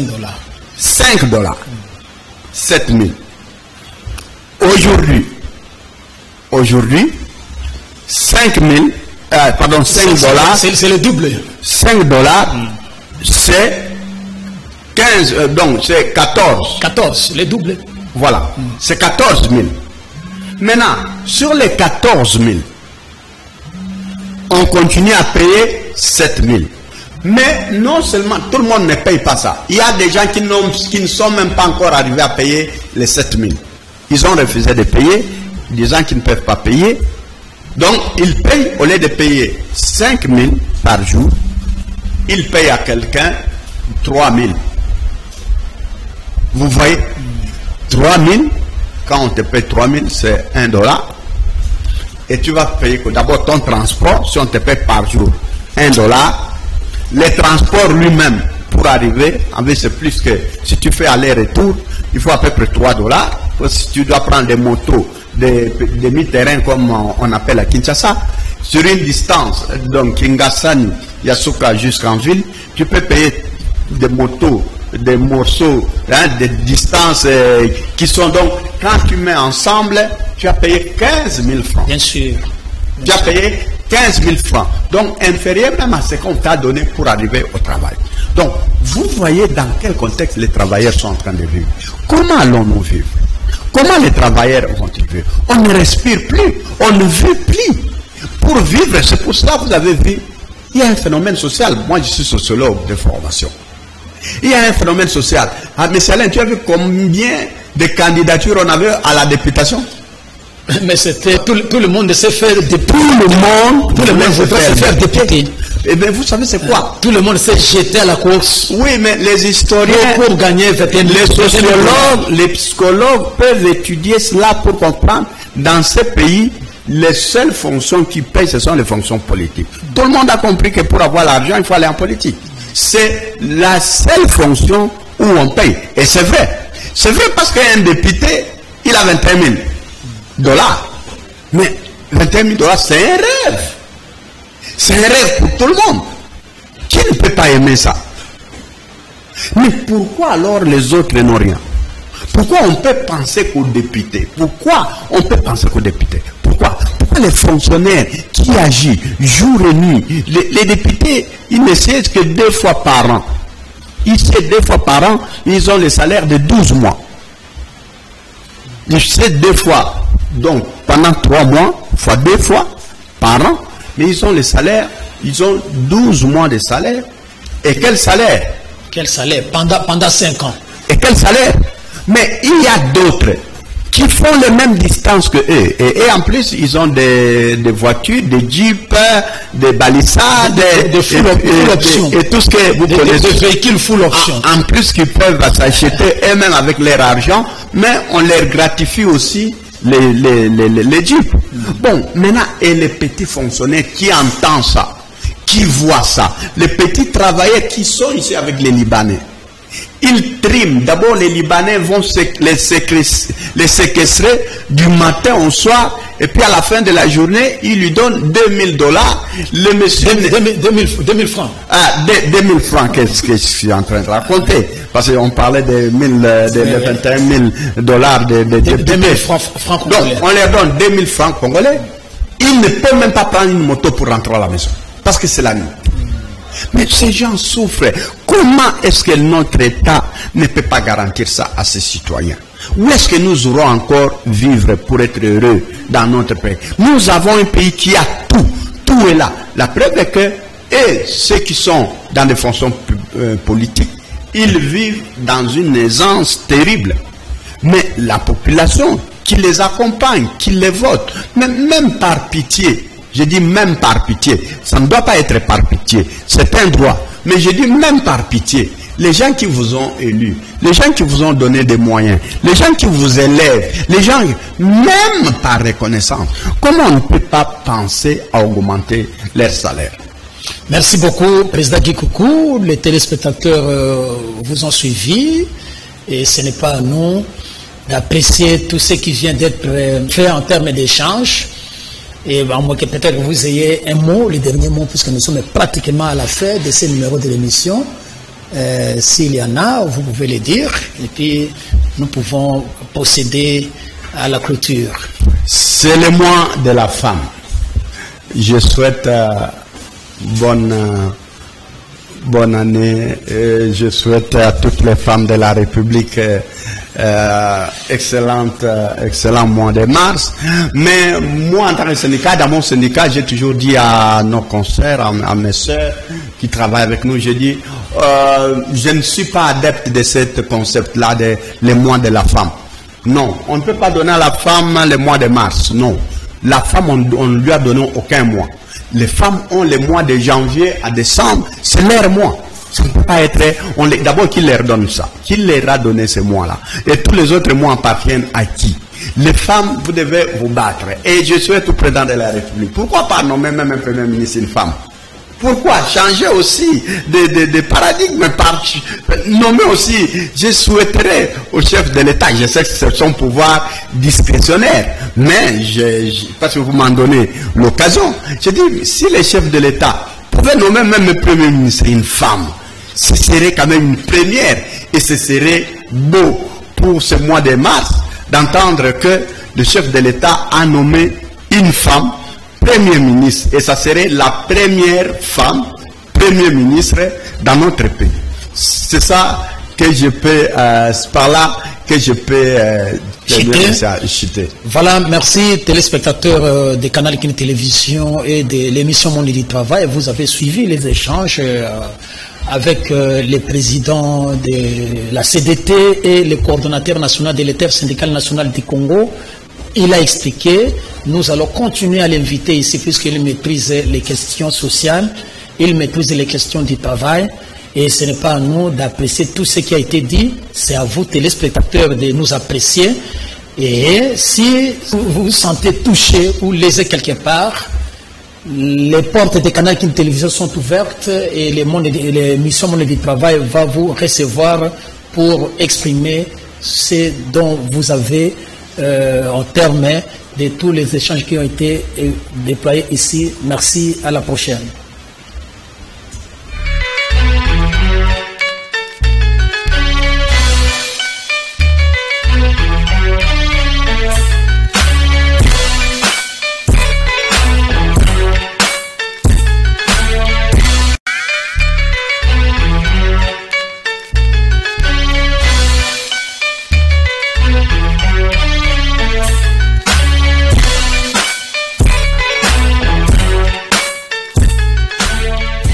7 000. Aujourd'hui, 5 000, pardon, $5. C'est le double. $5, c'est 15, donc c'est 14. 14, le double. Voilà, c'est 14 000. Maintenant, sur les 14 000, on continue à payer 7 000. Mais non seulement, tout le monde ne paye pas ça. Il y a des gens qui ne sont même pas encore arrivés à payer les 7 000. Ils ont refusé de payer, des gens qui ne peuvent pas payer. Donc, ils payent, au lieu de payer 5 000 par jour, ils payent à quelqu'un 3 000. Vous voyez, 3 000, quand on te paye 3 000, c'est $1. Et tu vas payer d'abord ton transport, si on te paye par jour $1. Le transport lui-même, pour arriver, c'est plus que si tu fais aller-retour, il faut à peu près $3. Si tu dois prendre des motos, des mi-terrains comme on appelle à Kinshasa, sur une distance, donc Kingasani, Yasuka jusqu'en ville, tu peux payer des motos, des morceaux, des distances qui sont donc, quand tu mets ensemble, tu as payé 15 000 francs. Bien sûr. Tu as payé 15 000 francs. Donc, inférieur même à ce qu'on t'a donné pour arriver au travail. Donc, vous voyez dans quel contexte les travailleurs sont en train de vivre. Comment allons-nous vivre? Comment les travailleurs vont-ils vivre? On ne respire plus, on ne vit plus. Pour vivre, c'est pour cela que vous avez vu, il y a un phénomène social. Moi, je suis sociologue de formation. Il y a un phénomène social. Ah, mais Alain, tu as vu combien de candidatures on avait à la députation? Mais c'était tout le monde sait faire député. Tout le monde sait faire député. Eh bien, vous savez c'est quoi? Tout le monde s'est jeté à la course. Oui, mais les historiens, pour gagner, les sociologues, les psychologues peuvent étudier cela pour comprendre. Dans ces pays, les seules fonctions qui payent, ce sont les fonctions politiques. Tout le monde a compris que pour avoir l'argent, il faut aller en politique. C'est la seule fonction où on paye. Et c'est vrai. C'est vrai parce qu'un député, il a 21 000 $. Mais 21 000 $, c'est un rêve. C'est un rêve pour tout le monde. Qui ne peut pas aimer ça? Mais pourquoi alors les autres n'ont rien? Pourquoi on peut penser qu'aux députés? Pourquoi on peut penser qu'aux députés? Pourquoi les fonctionnaires qui agissent jour et nuit, les députés, ils ne siègent que 2 fois par an. Ils siègent 2 fois par an, ils ont le salaire de 12 mois. Ils siègent 2 fois Donc, pendant 3 mois, fois 2 fois par an, mais ils ont le salaire, ils ont 12 mois de salaire. Et quel salaire? Quel salaire? Pendant 5 ans. Et quel salaire? Mais il y a d'autres qui font les mêmes distances que eux. Et en plus, ils ont des voitures, des jeeps, des balissades, des full option. Et tout ce que vous connaissez. Des véhicules full option. En plus, qu'ils peuvent s'acheter eux-mêmes avec leur argent, mais on leur gratifie aussi les jeeps. Bon, maintenant, et les petits fonctionnaires qui entendent ça, qui voient ça, les petits travailleurs qui sont ici avec les Libanais, ils triment. D'abord, les Libanais vont les séquestrer du matin au soir, et puis à la fin de la journée, ils lui donnent $2000. Le monsieur... 2000 francs. Ah, 2000 francs, qu'est-ce que je suis en train de raconter? Parce qu'on parlait de 21 000 $. 2000 francs congolais. Donc, on leur donne 2000 francs congolais. Ils ne peuvent même pas prendre une moto pour rentrer à la maison, parce que c'est la nuit. Mais ces gens souffrent. Comment est-ce que notre État ne peut pas garantir ça à ses citoyens? Où est-ce que nous aurons encore vivre pour être heureux dans notre pays? Nous avons un pays qui a tout. Tout est là. La preuve est que ceux qui sont dans des fonctions politiques, ils vivent dans une aisance terrible. Mais la population qui les accompagne, qui les vote, même par pitié, je dis même par pitié, ça ne doit pas être par pitié, c'est un droit, mais je dis même par pitié, les gens qui vous ont élus, les gens qui vous ont donné des moyens, les gens qui vous élèvent, les gens, même par reconnaissance, comment on ne peut pas penser à augmenter leur salaire? Merci beaucoup, Président Guy Coucou. Les téléspectateurs vous ont suivi, et ce n'est pas à nous d'apprécier tout ce qui vient d'être fait en termes d'échange. Et à moins que peut-être vous ayez un mot, le dernier mot, puisque nous sommes pratiquement à la fin de ce numéro de l'émission. S'il y en a, vous pouvez le dire. Et puis, nous pouvons procéder à la clôture. C'est le mois de la femme. Je souhaite bonne année. Je souhaite à toutes les femmes de la République excellent mois de mars. Mais moi, en tant que syndicat, dans mon syndicat, j'ai toujours dit à nos consoeurs, à mes soeurs qui travaillent avec nous, j'ai dit, je ne suis pas adepte de ce concept-là, les mois de la femme. Non, on ne peut pas donner à la femme le mois de mars. Non, la femme, on ne lui a donné aucun mois. Les femmes ont les mois de janvier à décembre, c'est leur mois. Ça ne peut pas être... D'abord, qui leur donne ça? Qui leur a donné ce mois-là? Et tous les autres mois appartiennent à qui? Les femmes, vous devez vous battre. Et je souhaite au président de la République. Pourquoi pas nommer même un premier ministre une femme? Pourquoi changer aussi de paradigme? Nommer aussi, je souhaiterais au chef de l'État, je sais que c'est son pouvoir discrétionnaire, mais parce que vous m'en donnez l'occasion, je dis, si le chef de l'État pouvait nommer même le premier ministre une femme, ce serait quand même une première, et ce serait beau pour ce mois de mars d'entendre que le chef de l'État a nommé une femme Premier ministre, et ça serait la première femme Premier ministre dans notre pays. C'est ça que je peux, par là que je peux chuter. Voilà, merci téléspectateurs de Canal King Télévision et de l'émission Monde du Travail. Vous avez suivi les échanges avec les présidents de la CDT et le coordonnateur national de l'intersyndicale nationale du Congo. Il a expliqué, nous allons continuer à l'inviter ici puisqu'il maîtrise les questions sociales, il maîtrise les questions du travail, et ce n'est pas à nous d'apprécier tout ce qui a été dit, c'est à vous téléspectateurs de nous apprécier. Et si vous vous sentez touché ou lésé quelque part, les portes de Canal King Télévision sont ouvertes et l'émission Monde du Travail va vous recevoir pour exprimer ce dont vous avez en termes de tous les échanges qui ont été déployés ici. Merci, à la prochaine.